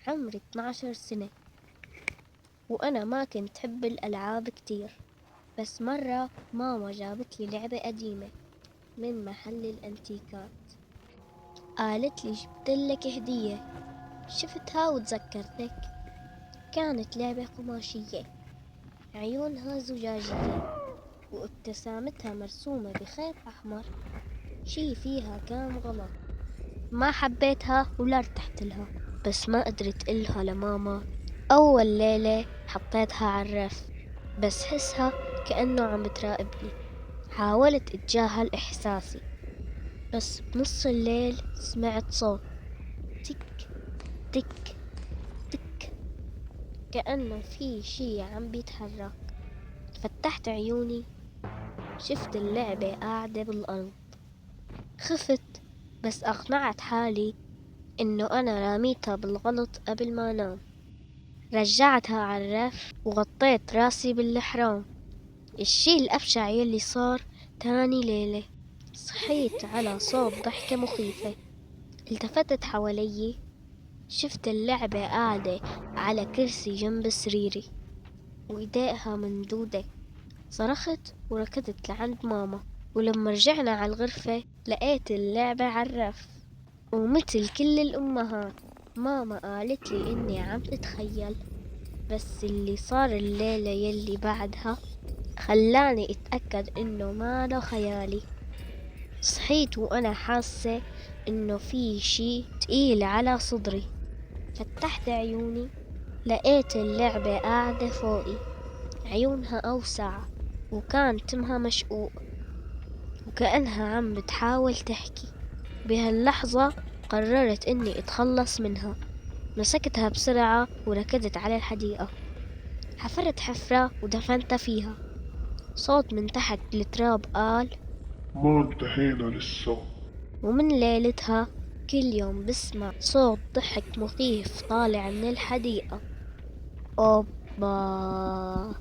عمري 12 سنة، وأنا ما كنت أحب الألعاب كتير. بس مرة ماما جابت لي لعبة قديمة من محل الأنتيكات، قالت لي جبتلك هدية. شفتها وتذكرتك. كانت لعبة قماشية، عيونها زجاجية وابتسامتها مرسومة بخيط أحمر. شي فيها كان غلط، ما حبيتها ولا ارتحت لها. بس ما قدرت إلها لماما. أول ليلة حطيتها على الرف، بس حسها كأنه عم بتراقبني. حاولت أتجاهل إحساسي، بس بنص الليل سمعت صوت تك تك تك، كأنه في شي عم بيتحرك. فتحت عيوني، شفت اللعبة قاعدة بالأرض. خفت، بس أقنعت حالي إنه أنا راميتها بالغلط قبل ما أنام. رجعتها على الرف وغطيت راسي بالحرام. الشي الأبشع يلي صار تاني ليلة، صحيت على صوت ضحكة مخيفة. التفتت حوالي، شفت اللعبة قاعدة على كرسي جنب سريري وإيديها ممدودة. صرخت وركضت لعند ماما، ولما رجعنا على الغرفة لقيت اللعبة على الرف. ومثل كل الأمهات، ماما قالت لي إني عم أتخيل. بس اللي صار الليلة يلي بعدها خلاني أتأكد إنه ما له خيالي. صحيت وأنا حاسة إنه في شي تقيل على صدري. فتحت عيوني، لقيت اللعبة قاعدة فوقي، عيونها أوسع وكان تمها مشقوق، وكأنها عم بتحاول تحكي. بهاللحظة قررت إني أتخلص منها. مسكتها بسرعة وركضت على الحديقة. حفرت حفرة ودفنتها فيها. صوت من تحت التراب قال: ما انتهينا لسه. ومن ليلتها كل يوم بسمع صوت ضحك مخيف طالع من الحديقة. أوبا.